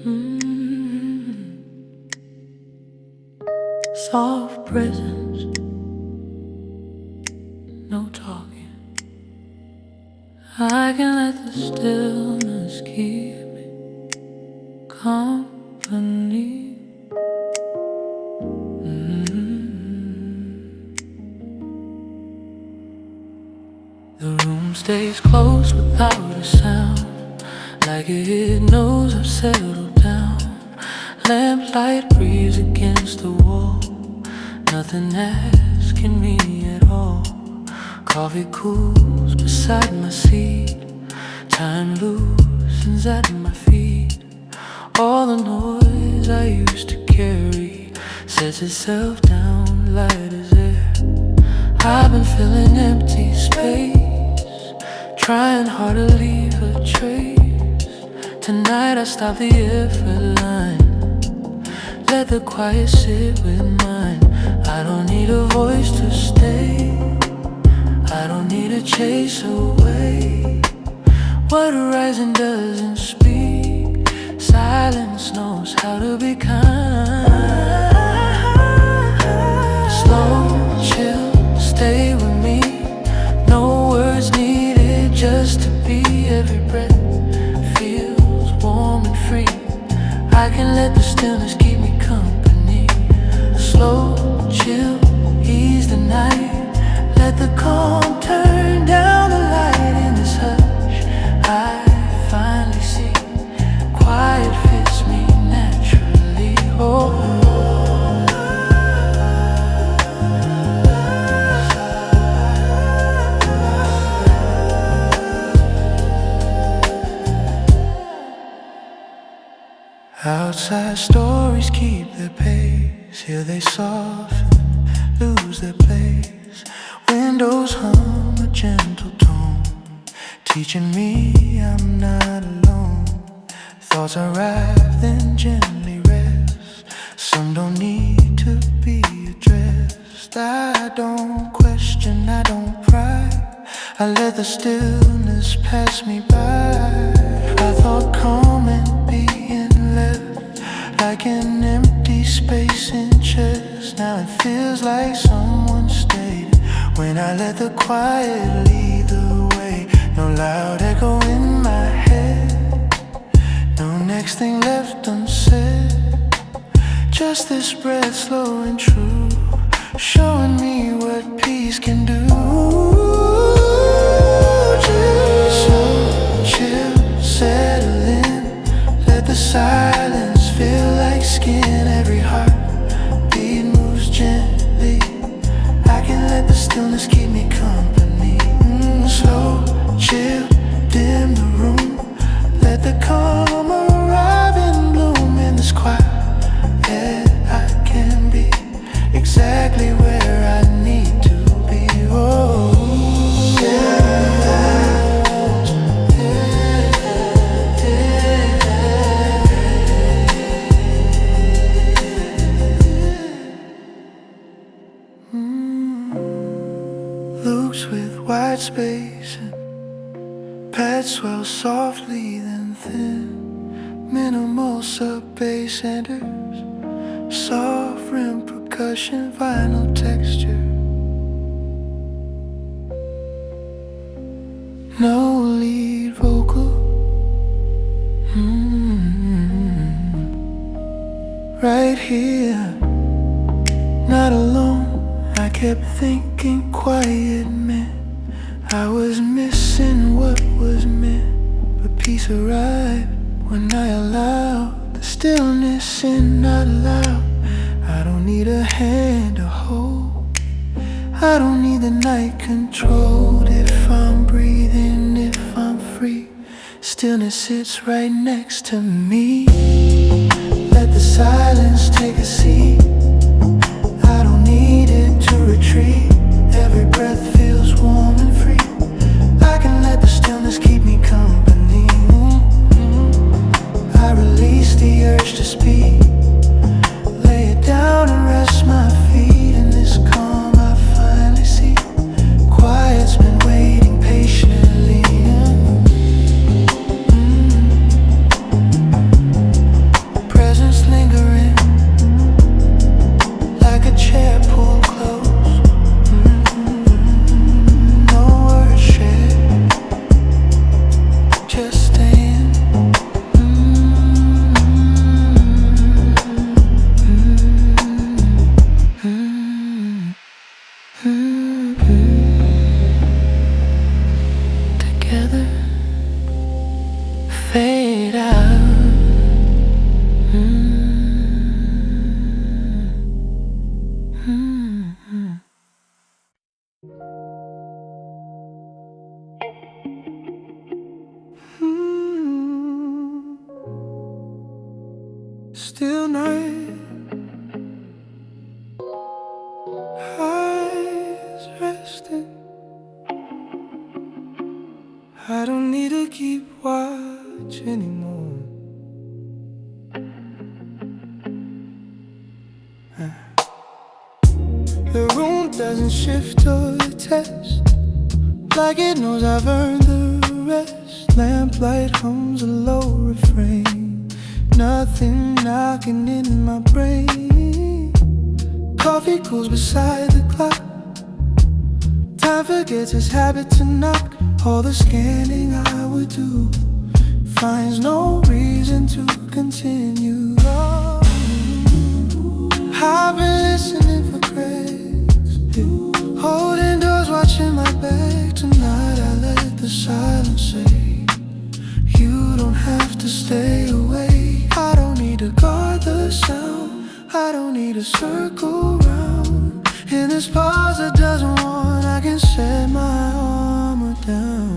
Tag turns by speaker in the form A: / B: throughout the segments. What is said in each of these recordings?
A: Mm. Soft presence, no talking. I can let the stillness keep me company. The room stays close without a sound, like it knows I've settled down. Lamplight breeze against the wall, nothing asking me at all. Coffee cools beside my seat, time loosens at my feet. All the noise I used to carry sets itself down light as air. I've been filling empty space, trying hard to leave a trace. Tonight I stop the effort line, let the quiet sit with mine. I don't need a voice to stay, I don't need to chase away what horizon doesn't speak. Silence knows how to be kind. Slow, chill, stay with me. No words needed just to be. Every breath feels warm and free. I can let the stillness keep me company. Slow, chill, ease the night. Let the calm turn down the light. In this hush I finally see quiet fits me naturally. Oh, outside stories keep their pace, here they soften, lose their place. Windows hum a gentle tone, teaching me I'm not alone. Thoughts arrive then gently rest, some don't need to be addressed. I don't question, I don't pry, I let the stillness pass me by. I thought calm and being left like an empty space in chest. Now it feels like someone stayed when I let the quiet lead the way. No loud echo in my head, no next thing left unsaid. Just this breath slow and true, showing me what peace can do. So chill, settle in, let the silence feel like skin. Every heartbeat moves gently, I can let the stillness keep me company. Slow, chill, dim the room, let the calm arrive in bloom. In this quiet I can be exactly where I need to be. Oh, loops with wide space and pads swell softly then thin. Minimal sub-bass enters, soft rim percussion, vinyl texture. No lead vocal. Right here, not alone. I kept thinking quiet meant I was missing what was meant. But peace arrived when I allowed the stillness in out loud. I don't need a hand to hold, I don't need the night controlled. If I'm breathing, if I'm free, stillness sits right next to me. Let the silence take a seat, I don't need it to retreat. Every breath feels warm and free, I can let the stillness keep me company. I release the urge to speak, lay it down and rest my feet. In this calm I finally see quiet's been waiting patiently. fade out. Still night, eyes resting. I don't need to keep watch anymore. The room doesn't shift or test, like it knows I've earned the rest. Lamplight hums a low refrain, nothing knocking in my brain. Coffee cools beside the clock, time forgets its habit to knock. All the scanning I would do finds no reason to continue. Oh, I've been listening for cracks, holding doors, watching my back. Tonight I let the silence say, you don't have to stay away. I don't need to guard the sound, I don't need to circle round. In this pause that doesn't want, I can set my armor down.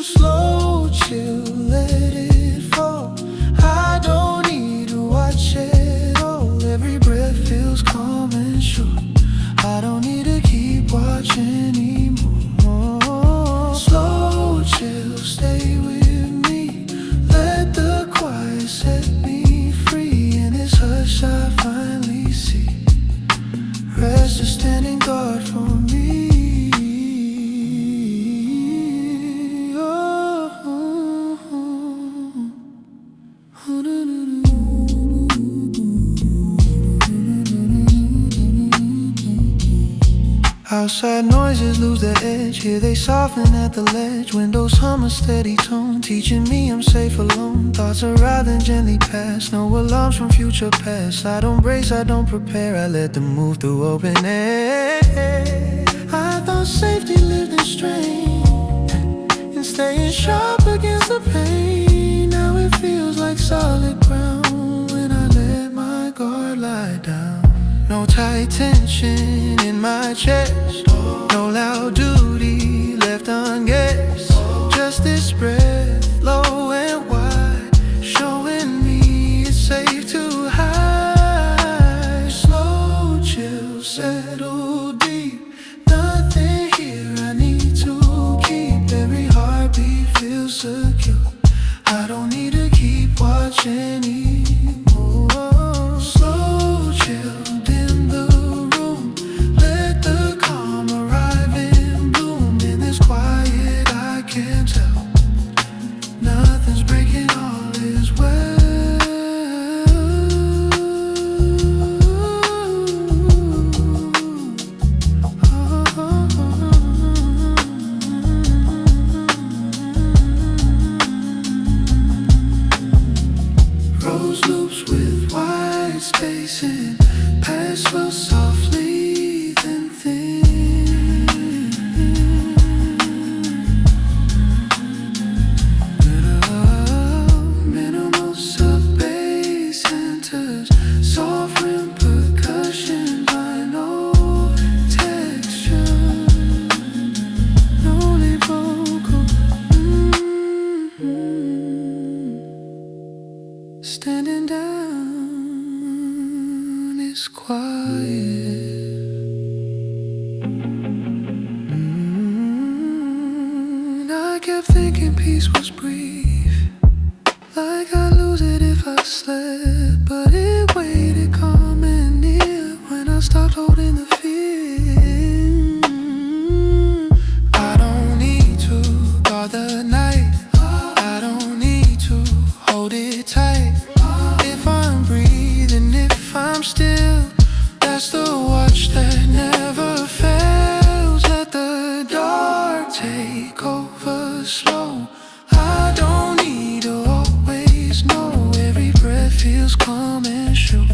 A: Slow chill, let it fall. I don't need to watch it all. Every breath feels calm and sure. I don't need to keep watching anymore. Slow chill, stay with me. Let the quiet set me free. In this hush I finally see rest is standing guard for me. Outside noises lose their edge, here they soften at the ledge. Windows hum a steady tone, teaching me I'm safe alone. Thoughts arrive and gently pass, no alarms from future past. I don't brace, I don't prepare, I let them move through open air. I thought safety lived in strain and staying sharp against the pain. Now it feels like solid ground when I let my guard lie down. No tight tension in my chest, no loud duty left unguessed. Just this breath, low and wide, showing me it's safe to hide. Slow chill, settle deep, nothing here I need to keep. Every heartbeat feels secure, I don't need to keep watching anymore. Slow chill, spacing, past flow softly then thin. Minimal sub-bass enters, soft rim percussion by no texture, no lead vocal. Standing down, it's quiet. I kept thinking peace was brief, like I'd lose it if I slept. But it waited calm and near when I stopped holding the fear. I don't need to guard the night, I don't need to hold it tight. If I'm breathing, if I'm still, that's the watch that never fails. Let the dark take over slow, I don't need to always know. Every breath feels calm and sure,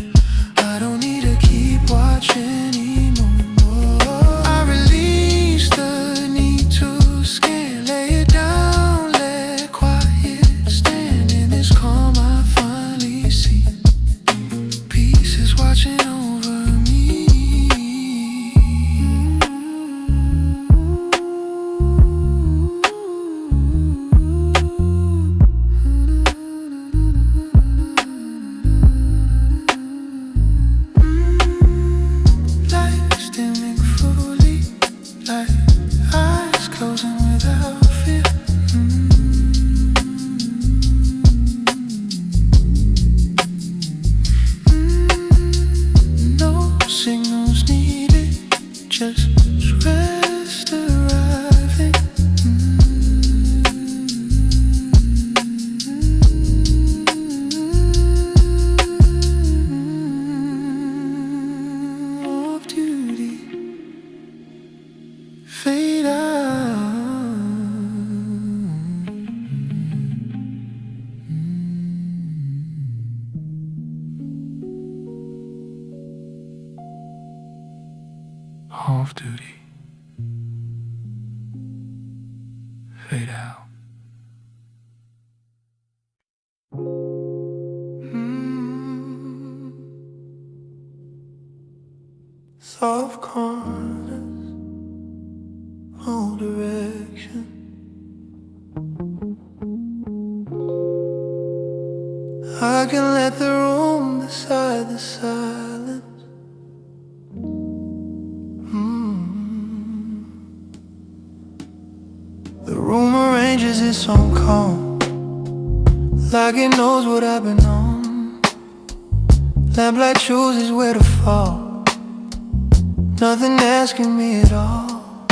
A: I don't need to keep watching anymore. I release the need to scan. fade out. Soft corners, all direction. I can let the room decide the silence. The room arranges its own calm, like it knows what I've been on. Lamplight chooses where to fall, nothing asking me at all.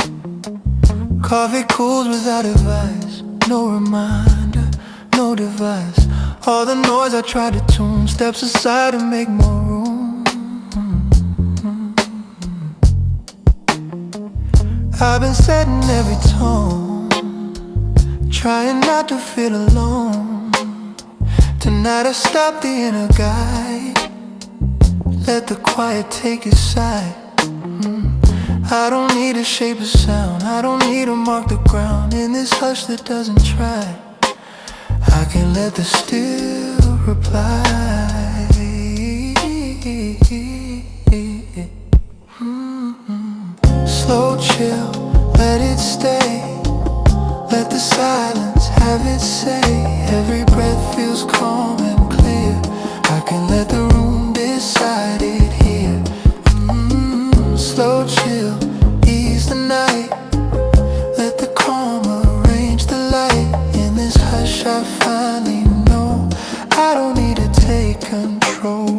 A: Coffee cools without advice, no reminder, no device. All the noise I try to tune steps aside to make more room. I've been setting every tone, trying not to feel alone. Tonight I stop the inner guide, let the quiet take its side. I don't need to shape a sound, I don't need to mark the ground in this hush that doesn't try. I can let the still reply. Slow chill, let it stay. Let the silence have its say. Every breath feels calm and clear. I can let the room decide it here. Slow chill, ease the night. Let the calm arrange the light. In this hush I finally know I don't need to take control.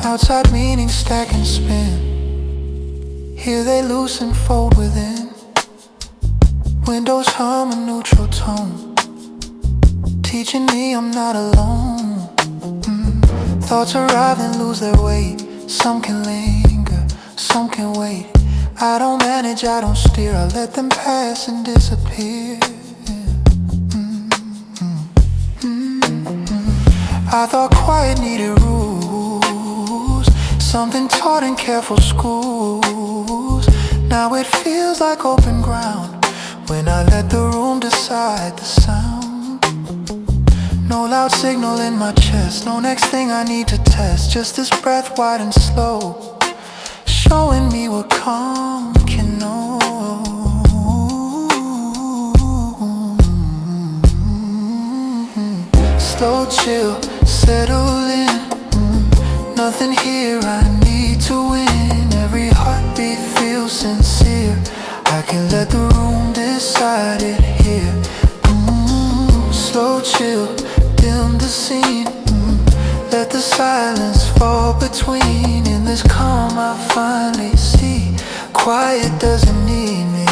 A: Outside meanings stack and spin, here they loose and fold within. Windows hum a neutral tone, teaching me I'm not alone. Thoughts arrive and lose their weight. Some can linger, some can wait. I don't manage, I don't steer, I let them pass and disappear. I thought quiet needed rules, something taught in careful schools. Now it feels like open ground when I let the room decide the sound. No loud signal in my chest, no next thing I need to test. Just this breath wide and slow, showing me what calm can know. Slow chill, settle in. Nothing here I need to win. Every heartbeat feels sincere. I can let the room decide it here. Slow chill, dim the scene. Let the silence fall between. In this calm I finally see quiet doesn't need me.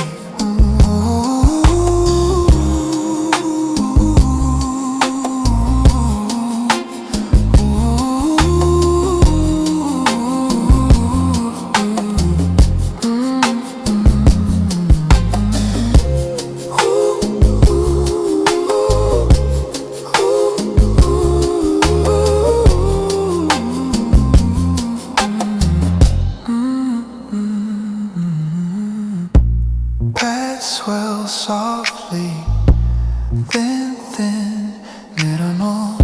A: Swell softly, thin, thin, minimal.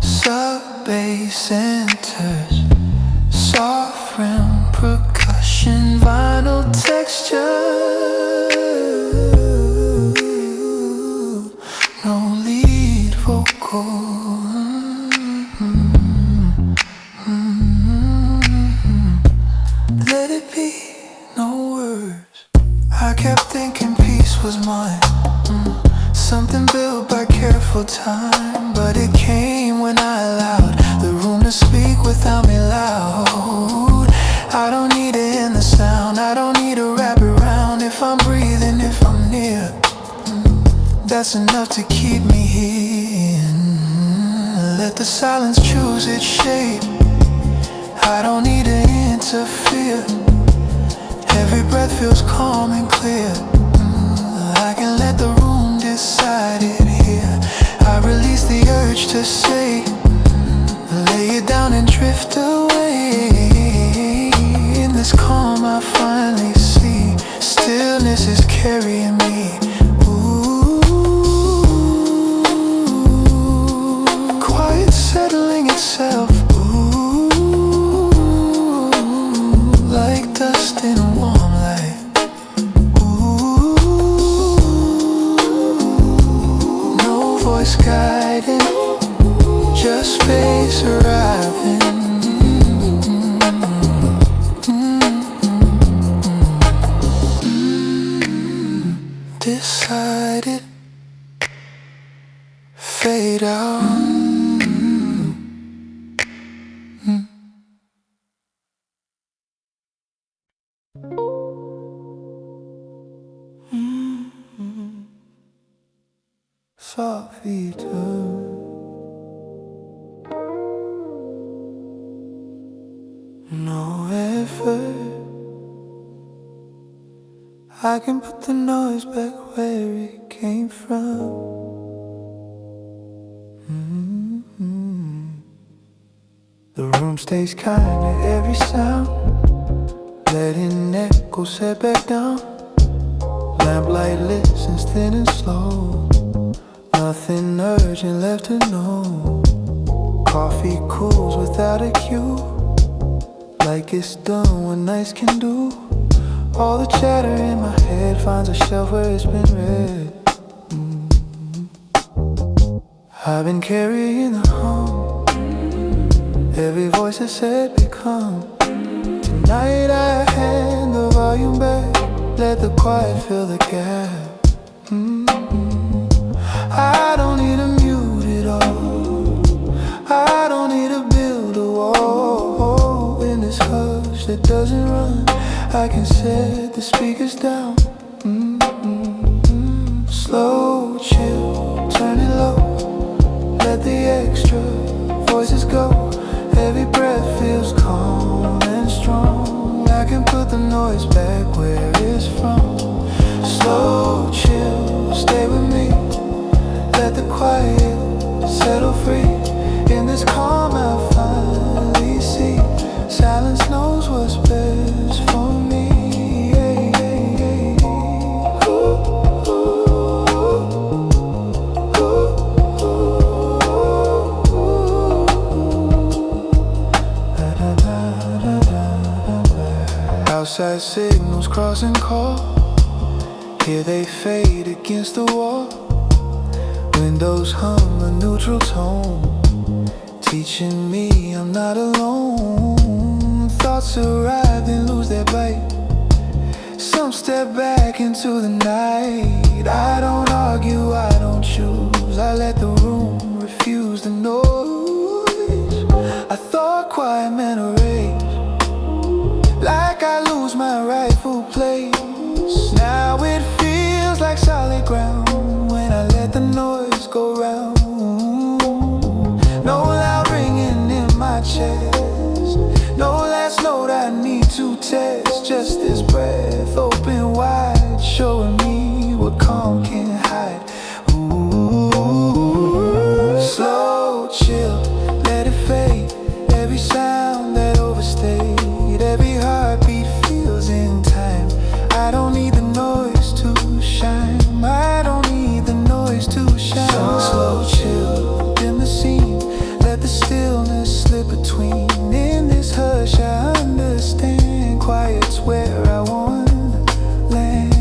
A: Sub-bass enters, soft rim percussion, vinyl texture. No lead vocal. Let it be, no words. I kept thinking peace was mine, something built by careful time. But it came when I allowed the room to speak without me loud. I don't need to end the sound, I don't need to wrap it around. If I'm breathing, if I'm near, that's enough to keep me here. Let the silence choose its shape, I don't need to interfere. Every breath feels calm and clear. I can let the room decide it here. misguided, just space arriving. Decided, fade out. Soft return. No effort. I can put the noise back where it came from. The room stays kind to every sound, letting echo set back down. Lamplight listens thin and slow, nothing urgent left to know. Coffee cools without a cue, like it's done what nights can do. All the chatter in my head finds a shelf where it's been read. I've been carrying the hum, every voice has said become. Tonight I hand the volume back, let the quiet fill the gap. I don't need to mute it all, I don't need to build a wall. In this hush that doesn't run, I can set the speakers down. Slow, chill, turn it low, let the extra voices go. Every breath feels calm and strong, I can put the noise back where it's from. Slow, chill, stay with me, let the quiet settle free. In this calm I finally see, silence knows what's best for me. Outside signals cross and call, here they fade against the wall. Windows hum a neutral tone, teaching me I'm not alone. Thoughts arrive and lose their bite, some step back into the night. I don't argue, I don't choose, I let the room refuse the noise. I thought quiet meant a race, like I lose my rightful place. Now it feels like solid ground when I let the noise go round. No loud ringing in my chest, no last note I need to test. Just this breath open wide, showing me what calm can hide. Ooh, slow, chill, let it fade. Every sound that overstayed, every heartbeat feels in time. I don't need the noise to shine, I don't need the noise to shine. Slow, chill, dim the scene, let the stillness slip between. In this hush I understand, quiet's where I want to land.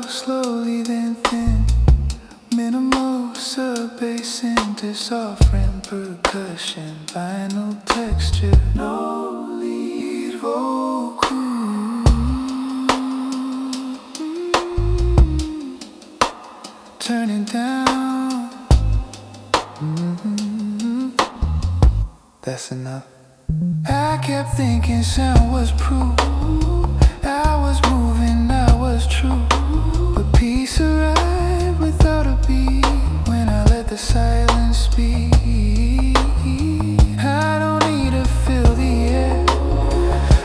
A: Slowly then thin, minimal sub-bass into soft rim percussion, vinyl texture, no lead vocal. Turn it down, that's enough. I kept thinking sound was proof, I was moving, I was true. But peace arrived without a beat when I let the silence speak. I don't need to fill the air,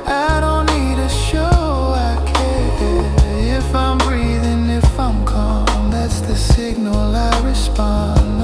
A: I don't need to show I care. If I'm breathing, if I'm calm, that's the signal I respond.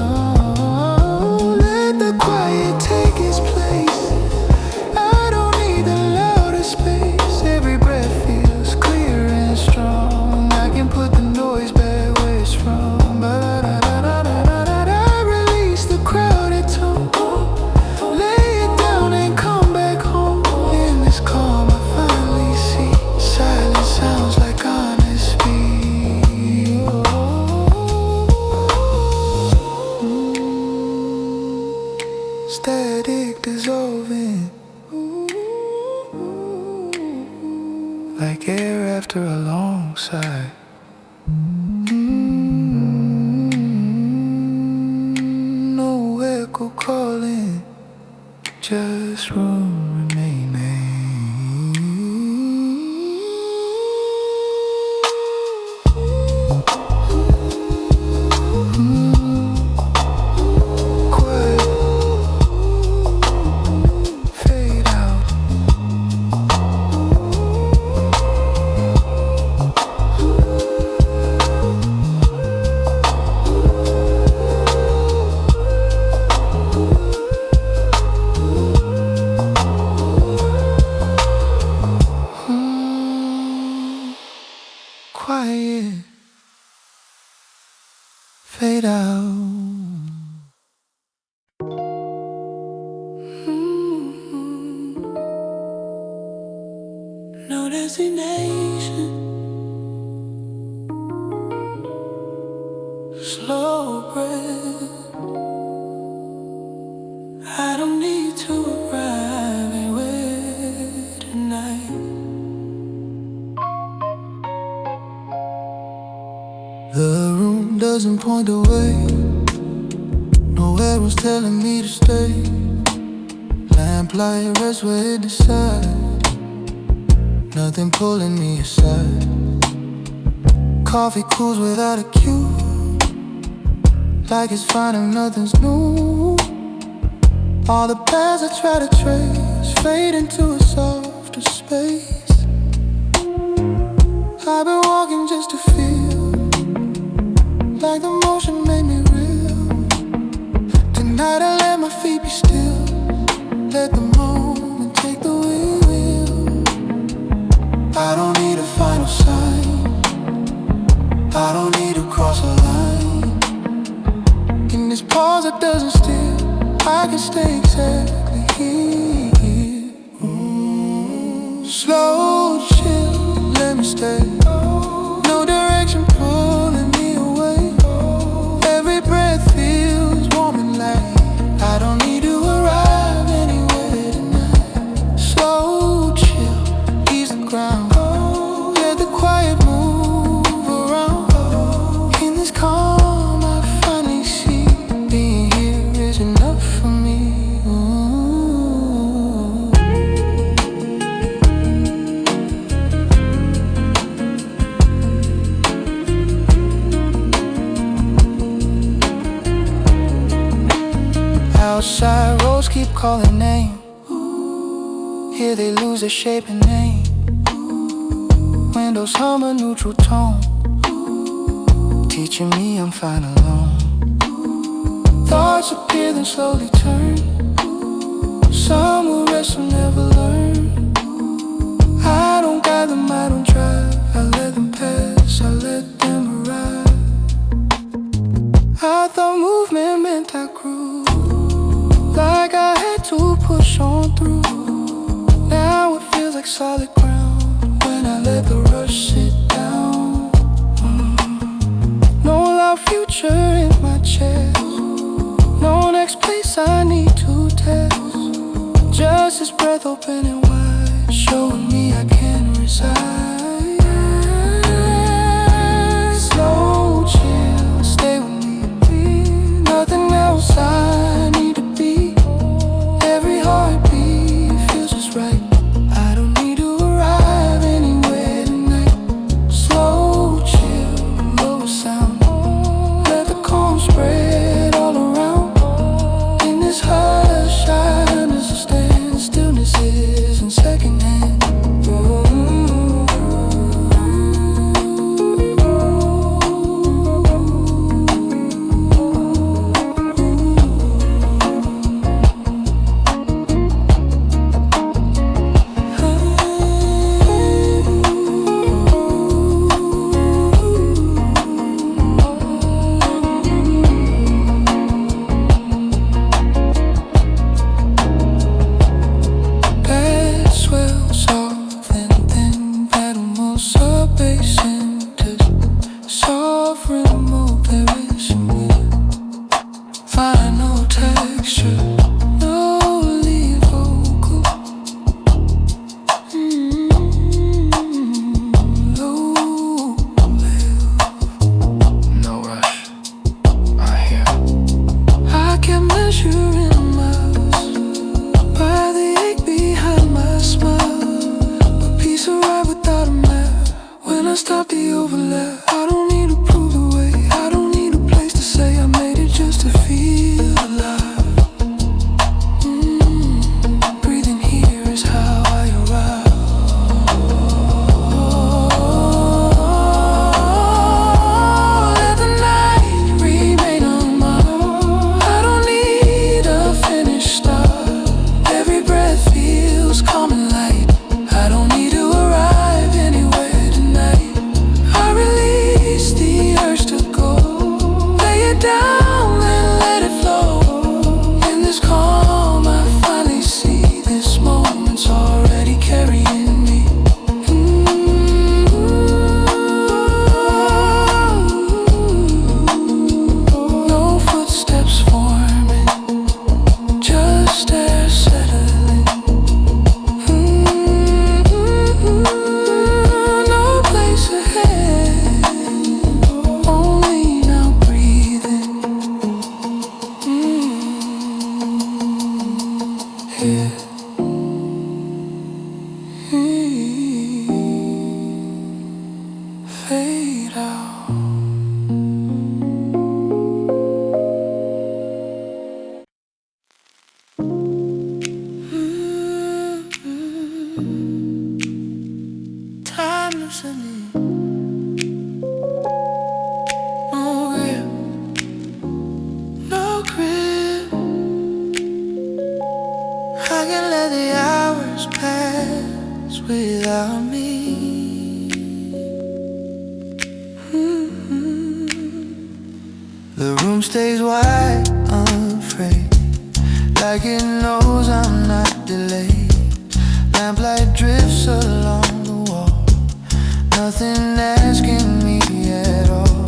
A: after a long sigh. No echo calling, just room remaining. Quiet, fade out. Quiet, fade out. No destination, slow breath. I don't need to arrive anywhere tonight. The room doesn't point the way, no arrows telling me to stay. Lamplight rests where it decides, nothing pulling me aside. Coffee cools without a cue, like it's finding nothing's new. All the paths I try to trace fade into a softer space. I've been walking just to feel like the motion made me real. Tonight I let my feet be still, let the moment take the wheel. I don't need a final sign, I don't need to cross a line. In this pause that doesn't steer, I can stay exactly here. Slow chill, let me stay. No direction pulling me away. Every breath feels warm and light. I don't need to arrive anywhere tonight. Slow chill, ease the ground. Let the quiet move around. In this calm I finally see, being here is enough for me. Outside roads keep calling name, here they lose their shape and name. Windows hum a neutral tone, teaching me I'm fine alone. Thoughts appear then slowly turn, some will rest, some never learn. I don't guide them, I don't drive, I let them pass, I let them arrive. I thought movement meant I grew, like I had to push on through. Now it feels like solid ground when I let the rush sit down. No loud future in my chest, no next place I need to test. Just this breath open and wide, showing me I can reside. Slow chill, stay with me, nothing else I need to be. Every heartbeat feels just right. I don't need to arrive anywhere tonight. Slow chill, lower sound, let the calm spread all around. In this hush I understand, stillness isn't secondhand. without me. The room stays wide, unafraid, like it knows I'm not delayed. Lamplight drifts along the wall, nothing asking me at all.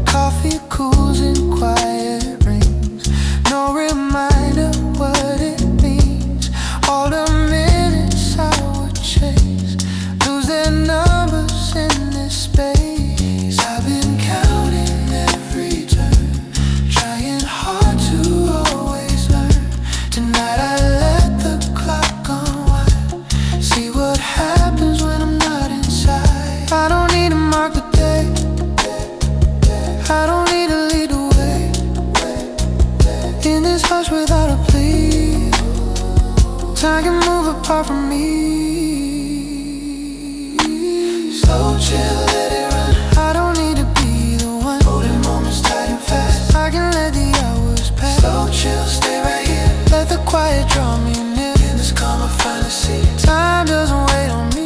A: Coffee cools in quiet rings, no reminder what it means. All the minutes I would chase lose their numbers in this space. I've been counting every turn, trying hard to always learn. Tonight I let the clock unwind, see what happens when I'm not inside. I don't need to mark the day, I don't need to lead the way. In this hush without a plea, time can move apart from me. Slow chill, let it run. I don't need to be the one holding moments tight and fast. I can let the hours pass. Slow chill, stay right here, let the quiet draw me near. In this calm I finally see time doesn't wait on me.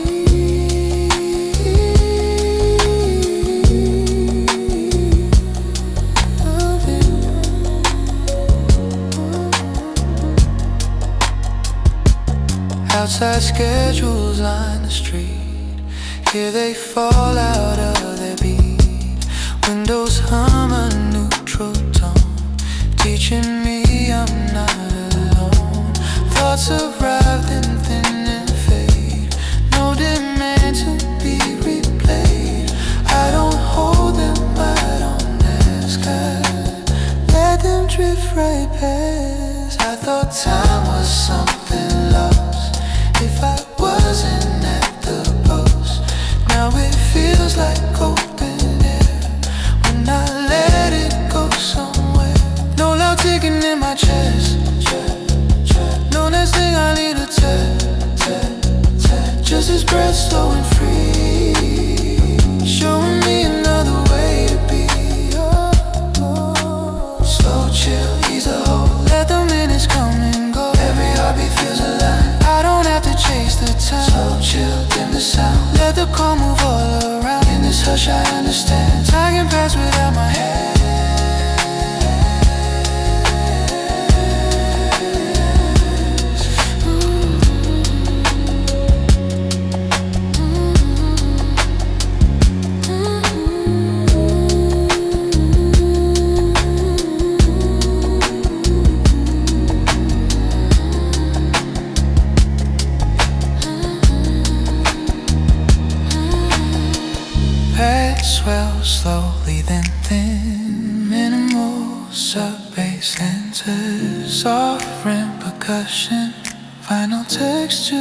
A: Outside schedules line the street, here they fall out of their beat. Windows hum a neutral tone, teaching me I'm not alone. Thoughts arrive then thin and fade, no demand to be replayed. I don't hold them, I don't ask, I let them drift right past. I thought time was something lost if I wasn't at the post. Now it feels like open air when I let it go somewhere. No loud ticking in my chest, no next thing I need to tell. Just his breath slow and free, showing me another way to be. Slow chill, he's a whole. Let the minutes come and go, every heartbeat feels alive. I don't have to chase the time. Slow chill, dim the sound, let the call move all around. In this hush I understand, time can pass without my hands. Swell slowly then thin, minimal sub-bass enters, soft rim percussion, final texture,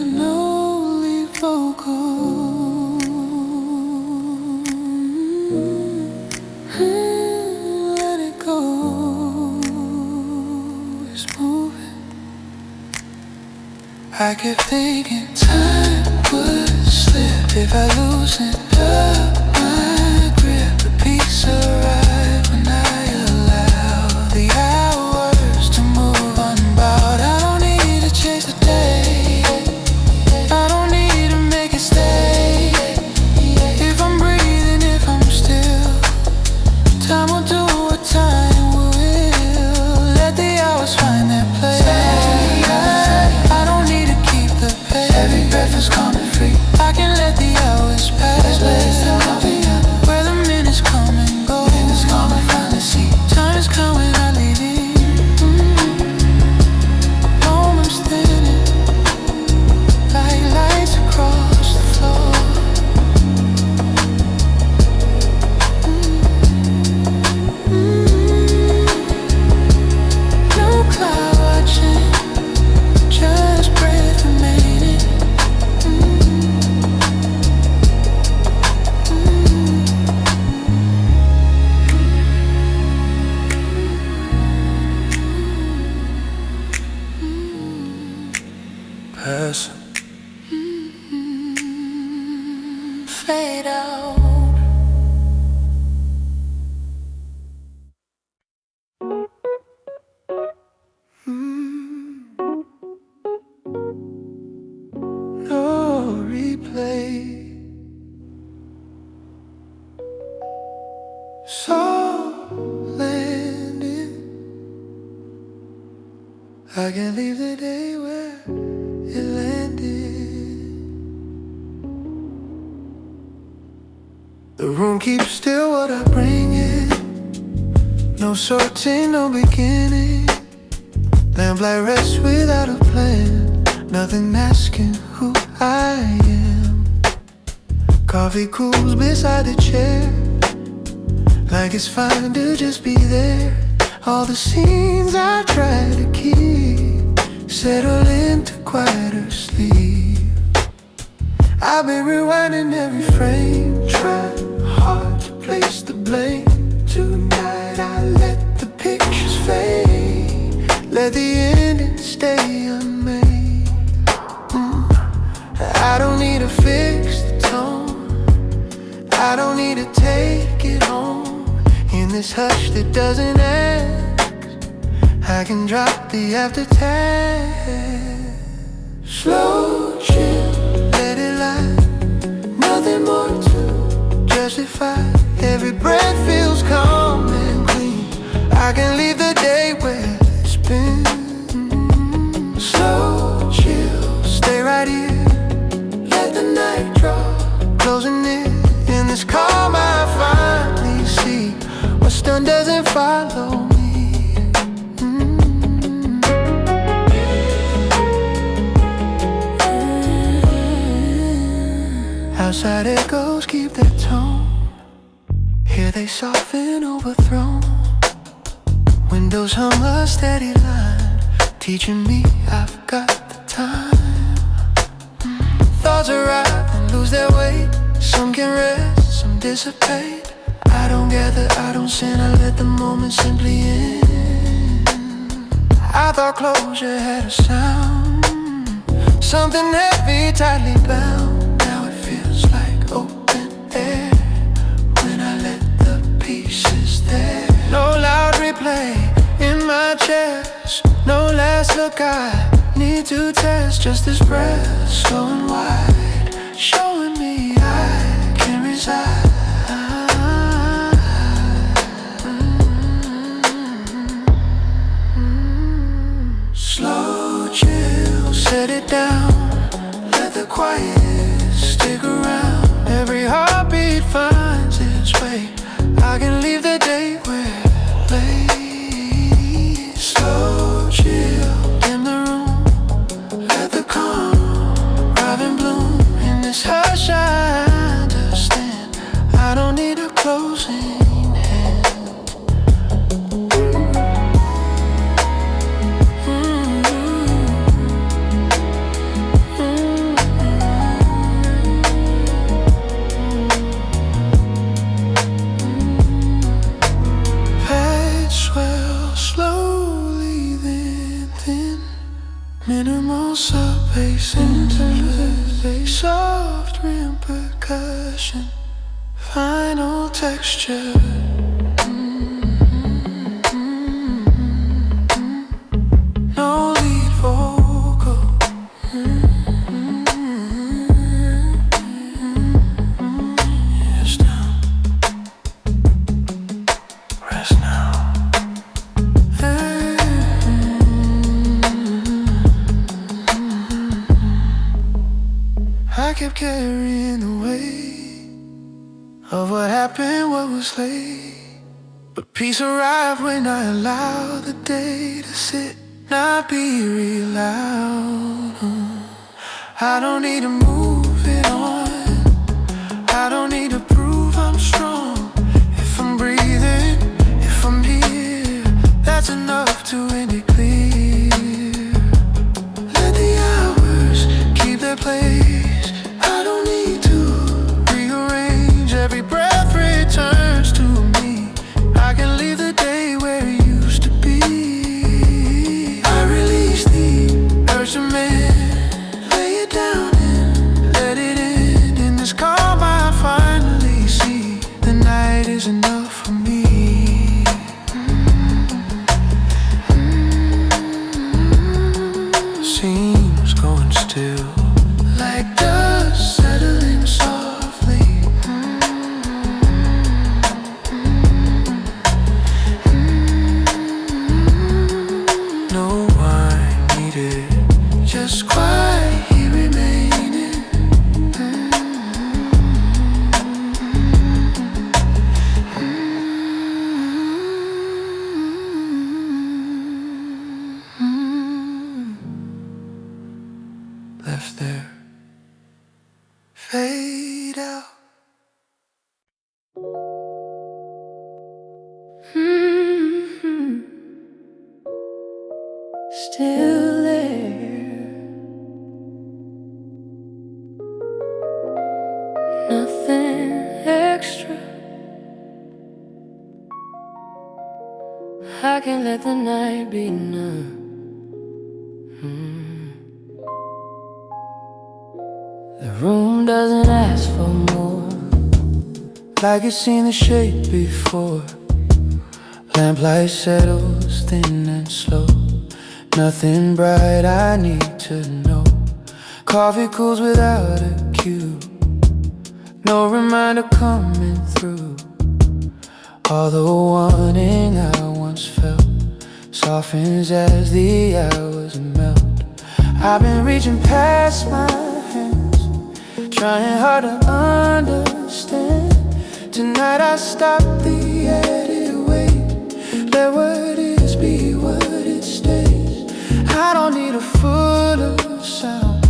A: no lead vocal. Let it go, it's moving. I kept thinking time would slip if I loosened up my grip. The peace arrived when I allow the hours to move unbowed. I don't need to change the day, I don't need to make it stay. If I'm breathing, if I'm still, time will do what time will. Let the hours find their place. I don't need to keep the pace, every breath is calm and free. I can let the hours pass. I can't leave the day where it landed. The room keeps still what I bring it. No sorting, no beginning. Lamplight rests without a plan. Nothing asking who I am. Coffee cools beside the chair, like it's fine to just be there. All the scenes I try to keep settle into quieter sleep. I've been rewinding every frame, trying hard to place the blame. Tonight I let the pictures fade, let the ending stay unmade. I don't need to fix the tone, I don't need to take it home. In this hush that doesn't ask, I can drop the aftertaste. Slow chill, let it lie, nothing more to justify. Every breath feels calm and clean. I can leave the day where it's been. Slow chill, stay right here, let the night draw closing in. In this calm I finally see what's done doesn't follow me. Outside echoes keep their tone, here they soften, overthrown. Windows hum a steady line, teaching me I've got the time. Thoughts arrive and lose their weight. Some can rest, some dissipate. I don't gather, I don't sin, I let the moment simply end. I thought closure had a sound, something heavy, tightly bound. Now it feels like open air when I let the pieces there. No loud replay in my chest, no last look I need to test. Just this breath, slow and wide, showing me I can reside. Slow chill, set it down, let the quiet stick around. Every heartbeat finds its way. I can leave the day where it lay. Slow chill, dim the room, let the calm rise and bloom. In this hush I understand, I don't need a closing hand. Slowly then thin, minimal sub-bass interlude, soft rim percussion, final texture. No lead vocal. Yes, now. Rest now. I kept carrying the weight of what happened, what was late. But peace arrived when I allowed the day to sit, not be real loud. I don't need to move it on, I don't need to prove I'm strong. If I'm breathing, if I'm here, that's enough to end it clear. Let the hours keep their place, I don't need to rearrange. Every breath returns to me, I can leave the day where it used to be. I release the urge to mend, lay it down and still there. Nothing extra. I can let the night be enough. The room doesn't ask for more, like it's seen the shape before. Lamplight settles thin and slow. Nothing bright I need to know. Coffee cools without a cue. No reminder coming through. All the wanting I once felt softens as the hours melt. I've been reaching past my hands, trying hard to understand. Tonight I stop the added weight. Let what is be what it stays. I don't need a fuller sound.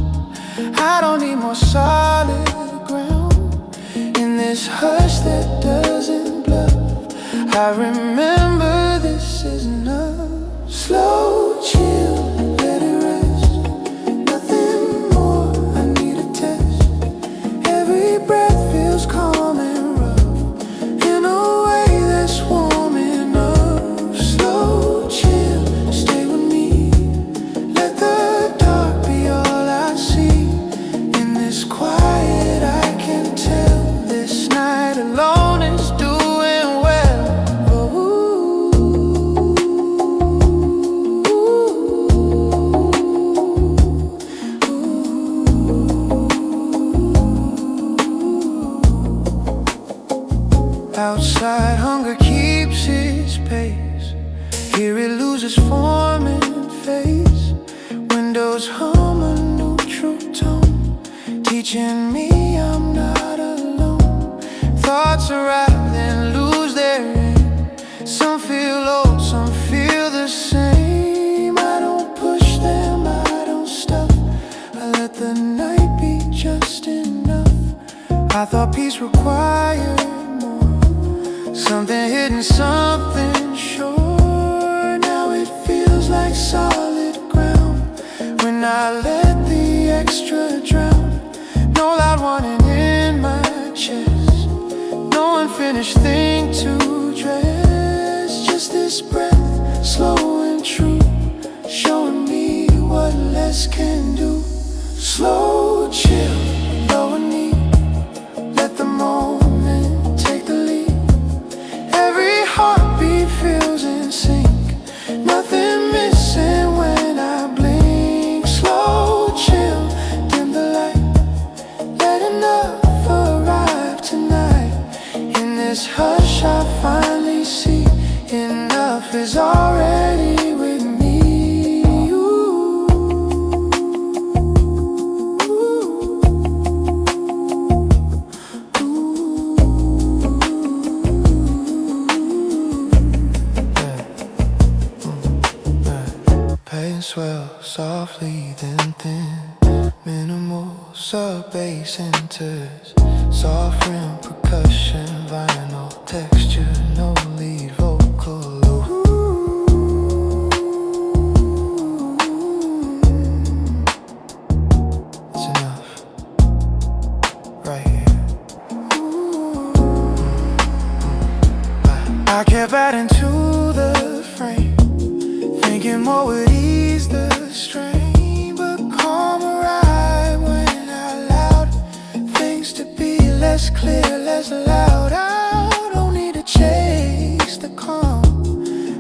A: I don't need more solid ground. In this hush that doesn't bluff, I remember this is enough. Slow, chill, let it rest. Nothing more, I need a test. Every breath feels calm and rough, in a way that's warm enough. Slow, chill, stay with me. Let the dark be all I see. In this quiet I can tell this night alone is doing well. Outside hunger keeps its pace. Here it loses form and face. Windows hum a neutral tone, teaching me I'm not alone. Thoughts arrive then lose their aim. Some feel old, some feel the same. I don't push them, I don't stop. I let the night be just enough. I thought peace required something hidden, something sure. Now it feels like solid ground when I let the extra drown. No loud wanting in my chest, no unfinished thing to dress. Just this breath, slow and true, showing me what less can do. Slow, chill, lower knee, let the moment take the lead. Heartbeat feels in sync, nothing missing when I blink. Slow, chill, dim the light, let enough arrive tonight. In this hush I finally see enough is already with me. Swell softly then thin, minimal sub-bass enters. Soft rim percussion, vinyl texture, no lead vocal. Ooh, it's enough, right here. I kept adding to the frame, thinking more would ease the strain, but calm arrived when I allowed things to be less clear, less loud. I don't need to chase the calm,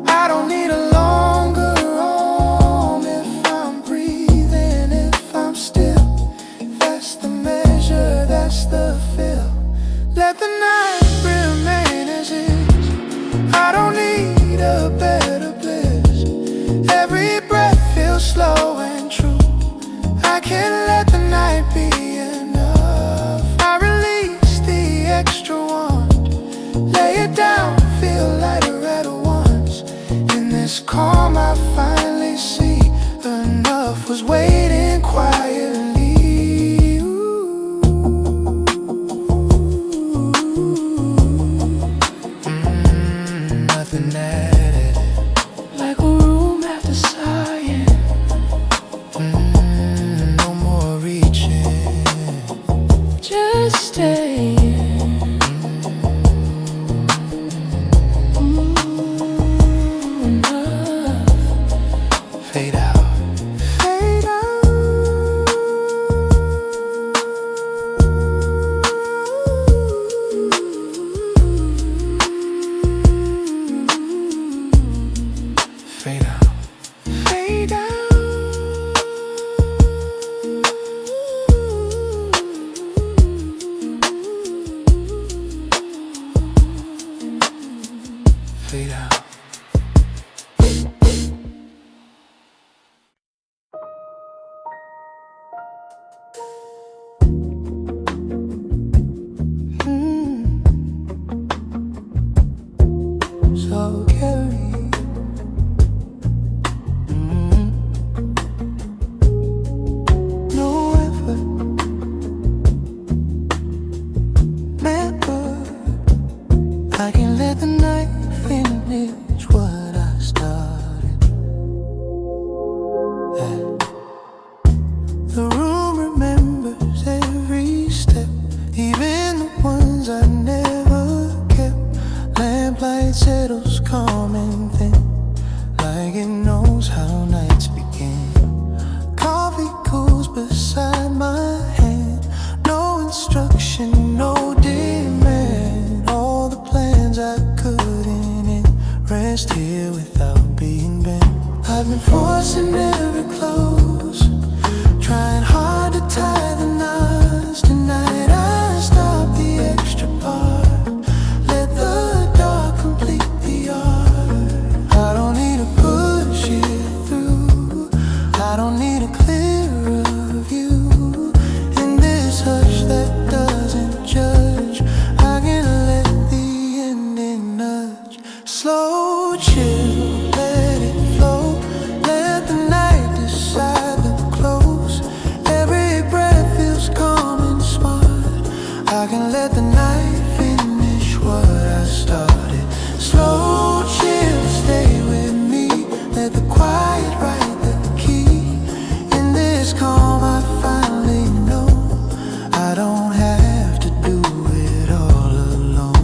A: I don't need a longer arm. If I'm breathing, if I'm still, that's the measure, that's the feel. Let the night remain as is, I don't need a better bliss. Every breath feels slow and true, I can't let the night be enough. I release the extra wand, lay it down, feel lighter at once. In this calm I finally see enough was waiting quietly. Nothing added, like a room after sighing. pressed here without being bent. I've been forcing every close, trying hard to tie the knots. Tonight I stop the extra part, let the dark complete the art. I don't need to push it through, I don't need a clearer view. In this hush that doesn't judge, I can let the ending nudge. Slow chill, let it flow, let the night decide the close. Every breath feels calm and smart, I can let the night finish what I started. Slow chill, stay with me, let the quiet write the key. In this calm I finally know I don't have to do it all alone.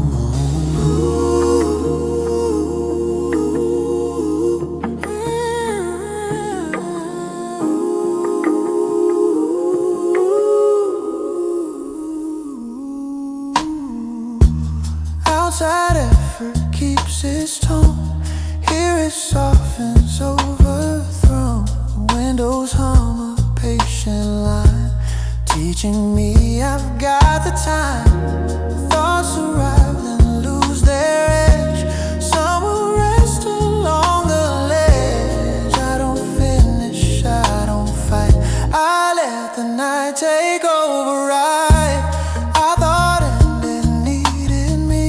A: Outside effort keeps its tone, here it softens, overthrown. The windows hum a patient line, teaching me I've got the time. Thoughts arrive and lose their edge, some will rest along the ledge. I don't finish, I don't fight, I let the night take over. I thought it needed me,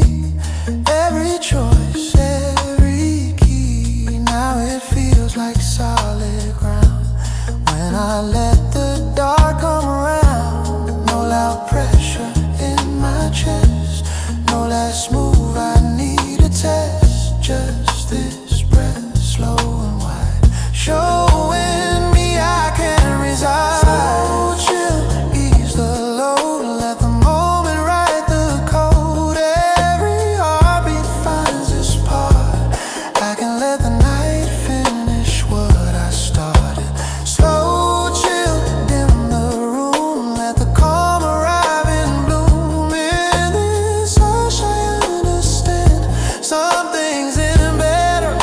A: every choice, every key. Now it feels like solid ground when I let the dark come around. No loud pressure in my chest, no last move I need to test. Just this breath, slow and wide, showing me I can reside. Slow chill, ease the load, let the moment write the code. Every heartbeat finds its part, I can let the night finish what I started. Slow chill, dim the room, let the calm arrive and bloom. In this hush I understand some things ain't better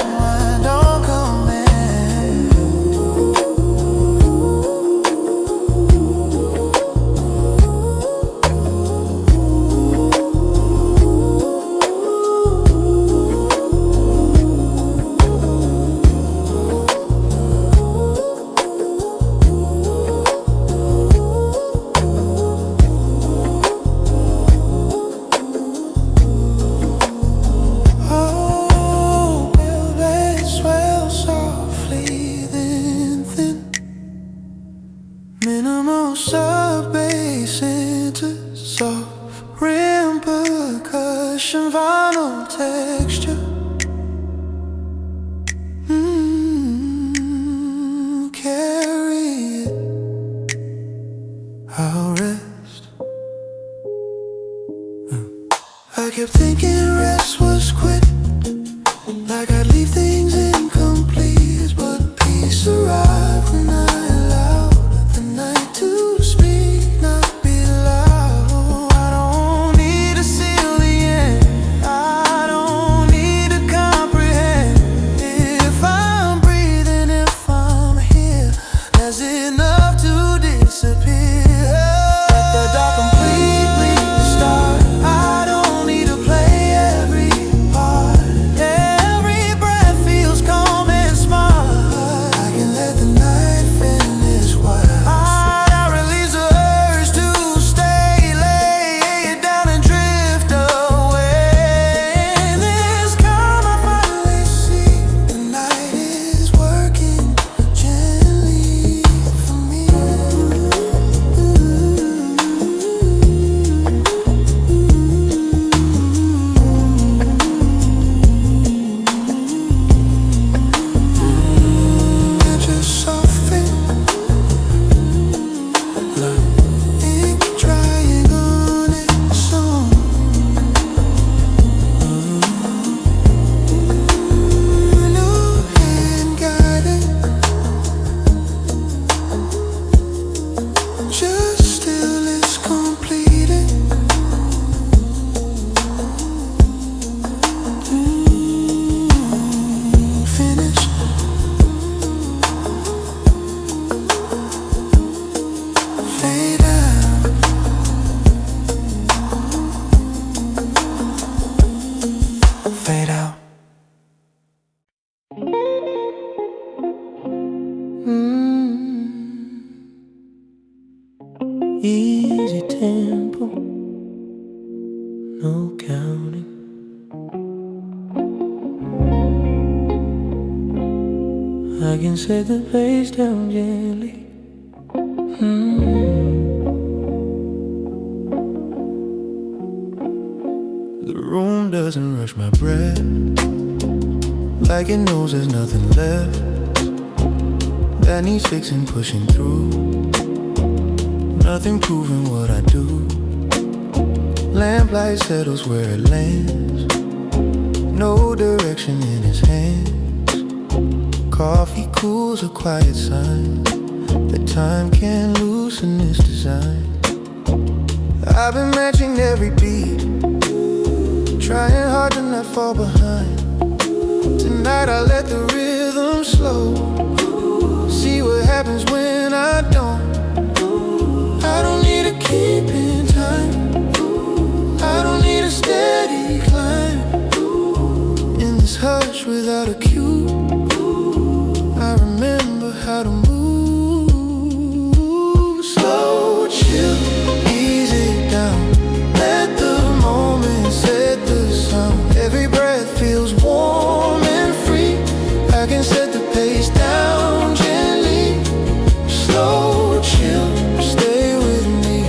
A: Easy tempo, no counting. I can set the pace down gently. The room doesn't rush my breath, like it knows there's nothing left that needs fixing, pushing through. Nothing proving what I do. Lamplight settles where it lands, no direction in his hands. Coffee cools, a quiet sign that time can loosen its design. I've been matching every beat, trying hard to not fall behind. Tonight I let the rhythm slow, see what happens when I don't. I don't need to keep in time, I don't need a steady climb. In this hush without a cue, I remember how to move. Slow, chill, easy down, let the moment set the sound. Every breath feels warm and free, I can set the pace down gently. Slow, chill, stay with me,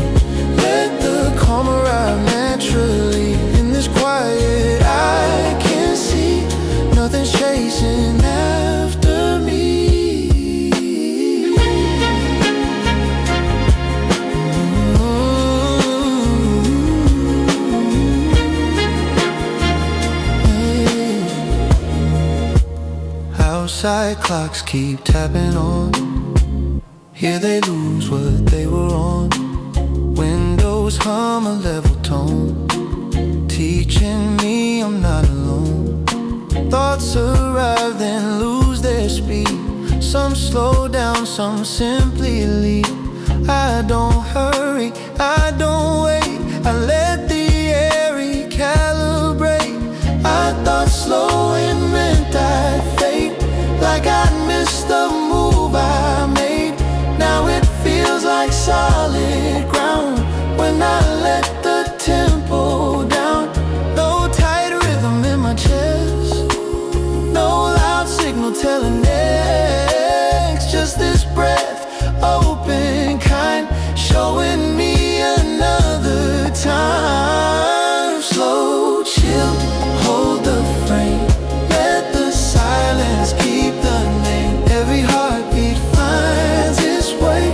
A: let the calm arrive naturally. In this quiet I can see nothing's chasing after me. Outside clocks keep tapping on, here they lose what they were on. Windows hum a level tone, teaching me I'm not alone. Thoughts arrive then lose their speed, some slow down, some simply leave. I don't hurry, I don't wait, I let the air recalibrate. I thought slowing meant I'd fade, like I'd missed the move I made. Now it feels like solid ground when I let the tempo down. No tight rhythm in my chest, no loud signal telling next. Just this breath, open kind, showing me another time. Slow, chill, hold the frame, let the silence keep the name. Every heartbeat finds its way,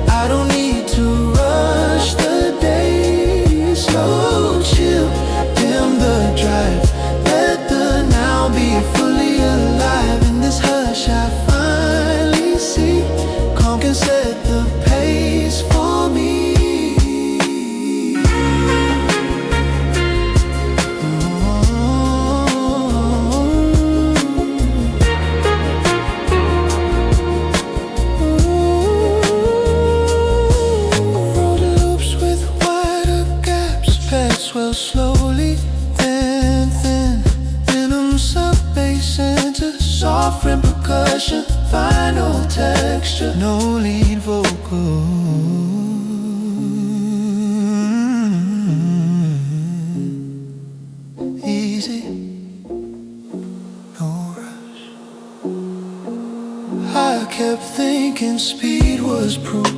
A: I don't need to rush the day. Slow, chill, dim the drive, let the now be fully alive. In this hush I finally see, calm can set the pace for me. Road loops with wider gaps, pads swell slowly, then thin. Rhythm sub bass into soft rim percussion, final texture, no lead vocal. Easy, no rush. I kept thinking speed was proof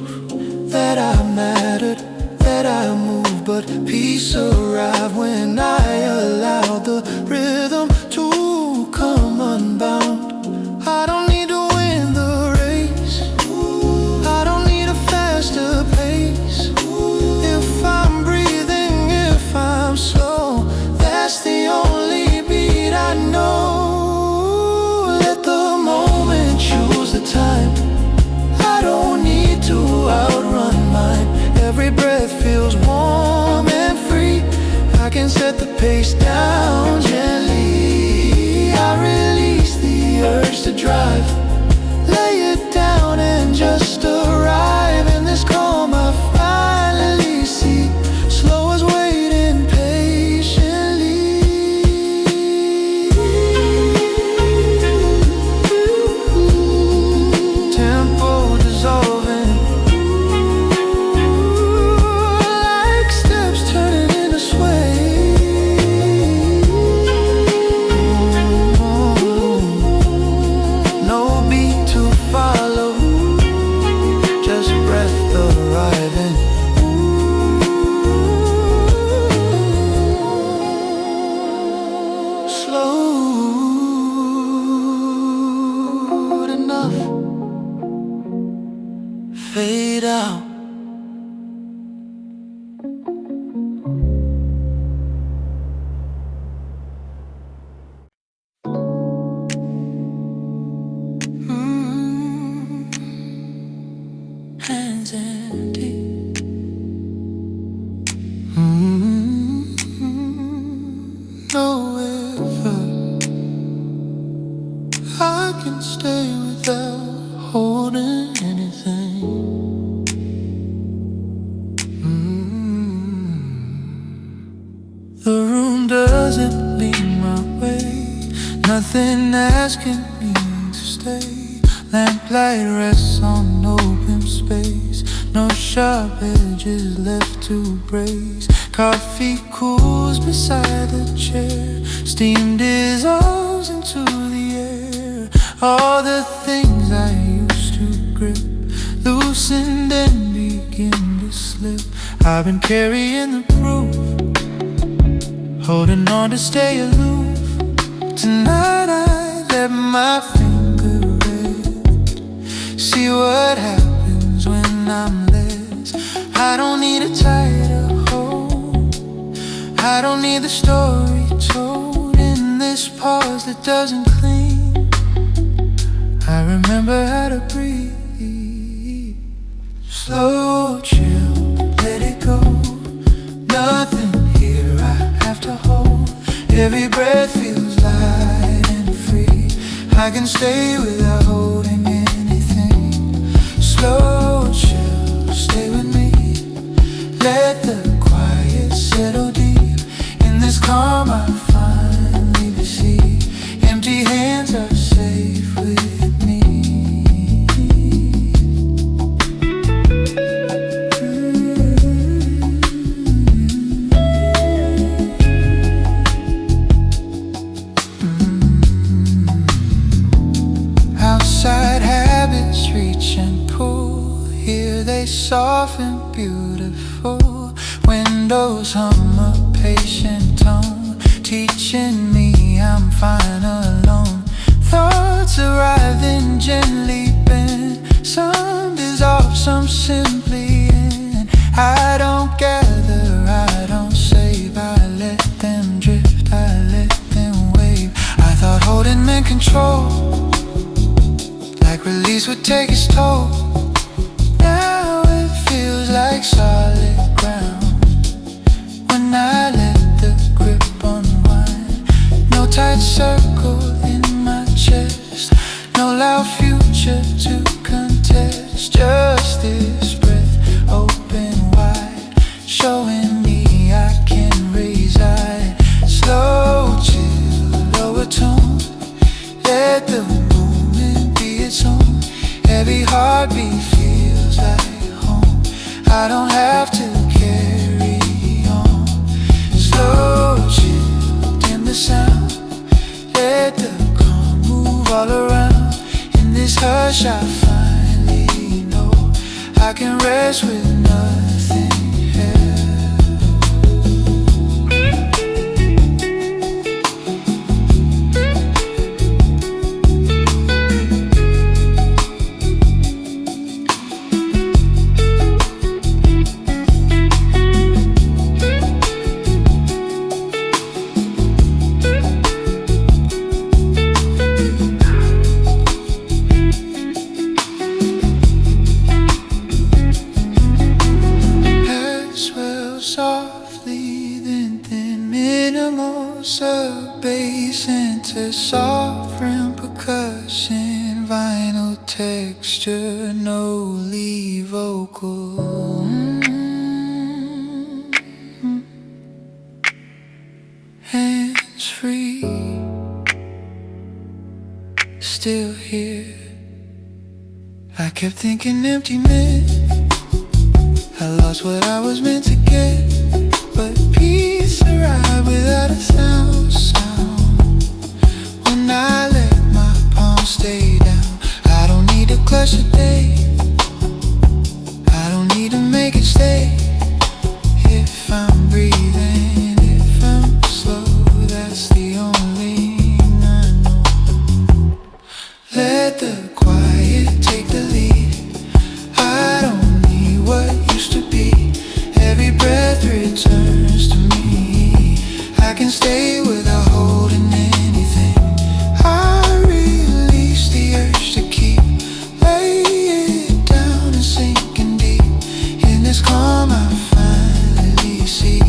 A: that I mattered, that I moved, but peace arrived when I allowed the rhythm to come unbound. I don't need to win the race, I don't need a faster pace. If I'm breathing, if I'm slow, that's the only beat I know. Let the moment choose the time, I don't need to outrun mine. Every breath feels warm and free, I can set the pace I can stay without holding anything. The room doesn't lead my way, nothing asking me to stay. Lamplight rests on open space, no sharp edges left to brace. Coffee cools beside the chair, steam dissolves into the air. All the things I used to grip loosened and begin to slip. I've been carrying the proof, holding on to stay aloof. Tonight I let my finger rest, see what happens when I'm less. I don't need a tighter hold, I don't need the story told in this pause that doesn't cling. I remember how to breathe. Slow, chill, let it go. Nothing here I have to hold. Every breath feels light and free. I can stay without holding anything. Slow, chill, stay with me. Let the quiet settle deep. In this calm I finally perceive empty hands are safe with me. Outside habits reach and pull, here they soften beautiful. Windows hum a patient tone, teaching me I'm fine alone. Thoughts arrive then gently bend, some dissolve, some simply end. I don't gather, I don't save, I let them drift, I let them wave. I thought holding meant control, like release would take its toll. Now it feels like solid ground when I let the grip unwind. No tight circle in my chest, no loud future to contest. Just this breath open wide, showing me I can reside. Slow, chill, lower tone, let the moment be its own. Every heartbeat feels like home, I don't have to carry on. Slow, chill, dim the sound, let the calm move all around. In this hush I finally know I can rest with nothing else. Softly, then minimal sub-bass into sovereign percussion, vinyl texture, no lead vocal. Hands free, still here. I kept thinking empty meant I lost what I was meant to get, but peace arrived without a sound. When I let my palms stay down, I don't need to clutch a day, I don't need to make it stay. If I'm breathing, if I'm slow, that's the only thing I know. Let the quiet take the lead, I don't need what used to be. Every breath returns to me, I can stay without holding anything. I release the urge to keep, lay it down and sinking deep. In this calm I finally see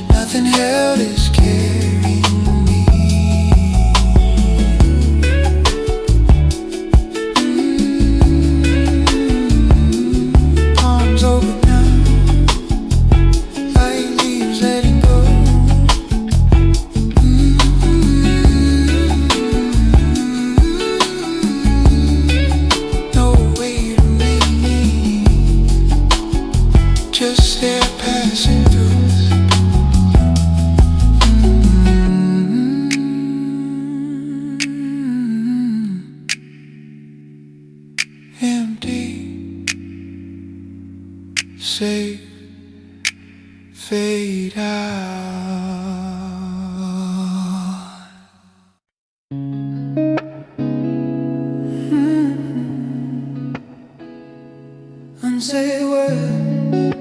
A: nothing held is carrying me. safe, fade out. Unsaid words,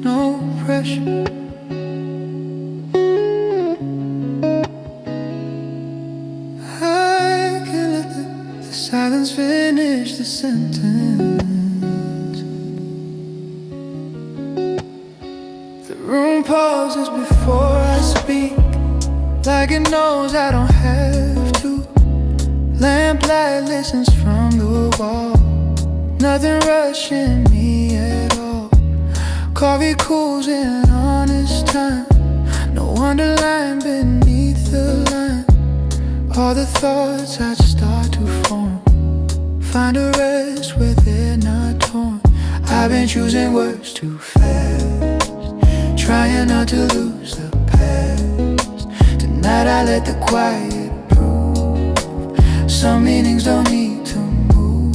A: no pressure. I can let the silence finish the sentence. The room pauses before I speak, like it knows I don't have to. Lamplight listens from the wall, nothing rushing me at all. Coffee cools in honest time, no underline beneath the line. All the thoughts I'd start to form, find a rest where they're not torn. I've been choosing words too fast, trying not to lose the past. Tonight I let the quiet prove some meanings don't need to move.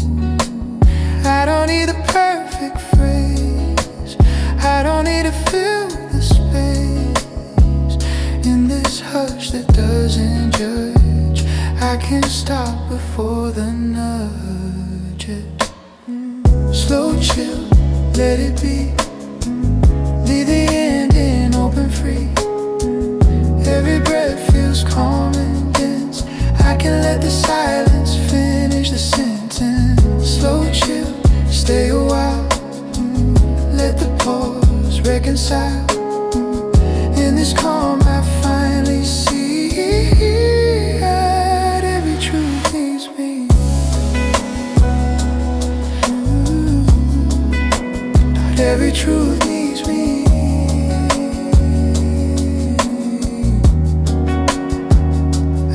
A: I don't need the perfect phrase, I don't need to fill the space. In this hush that doesn't judge, I can stop before the nudges. Slow chill, let it be, leave the ending open free. Every breath feels calm and dense, I can let the silence finish the sentence. Slow chill, stay a while, let the pause reconcile. In this calm I finally see that every truth needs me. Not every truth needs me.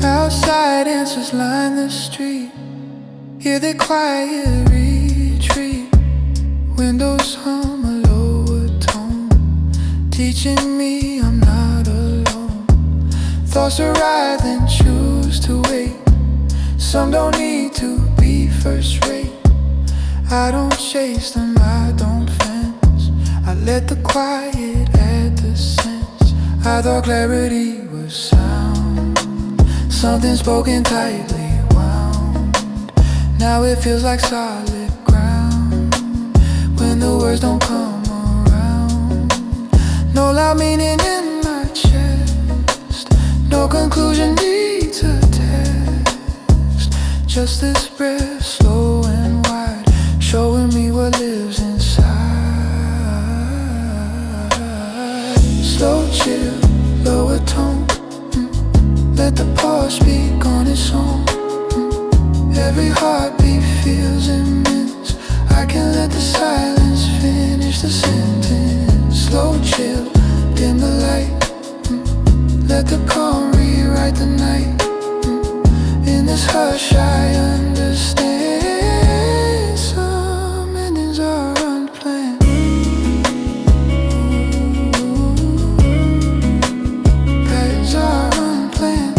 A: Outside answers line the street, hear the quiet retreat. Windows hum a lower tone, teaching me I'm not alone. Thoughts arrive then choose to wait, some don't need to be first rate. I don't chase them, I don't fence, I let the quiet add the sense. I thought clarity was sound, something spoken tightly wound. Now it feels like solid ground when the words don't come around. No loud meaning in my chest, no conclusion needs a test. Just this breath, slow and wide, showing me what lives inside. Slow chill, lower tone, let the pause speak on its own. Every heartbeat feels immense, I can let the silence finish the sentence. Slow chill, dim the light, let the calm rewrite the night. In this hush I understand some endings are unplanned. Patterns are unplanned.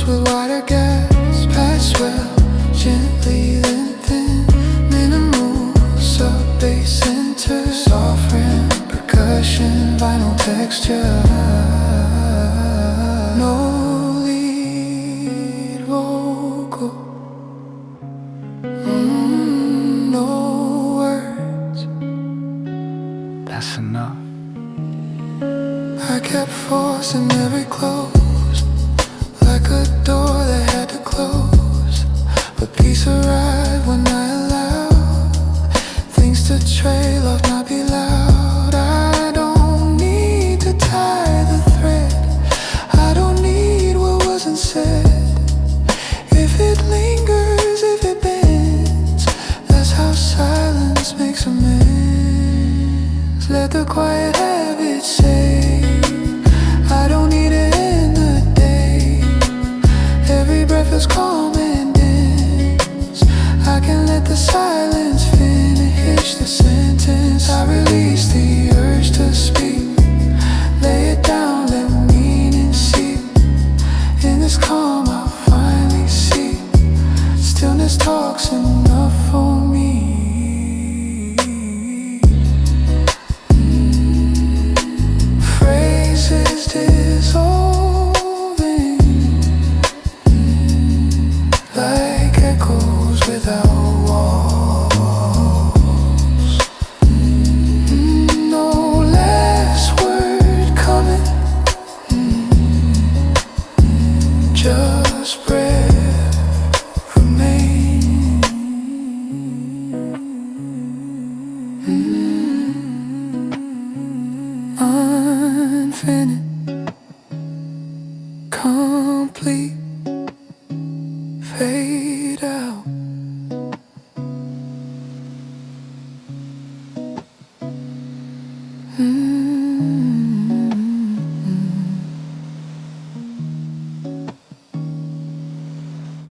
A: With wider gaps, pass well, gently then thin. Minimal sub-bass center, soft rim, percussion, vinyl texture. No lead vocal, no words. That's enough. I kept forcing every close, like a door that had to close. But peace arrived when I allowed things to trail off, not be loud. I don't need to tie the thread, I don't need what wasn't said. If it lingers, if it bends, that's how silence makes amends. Let the quiet have its say, I don't need it in the day. Every breath feels calm and dense, I can let the silence finish the sentence. I complete.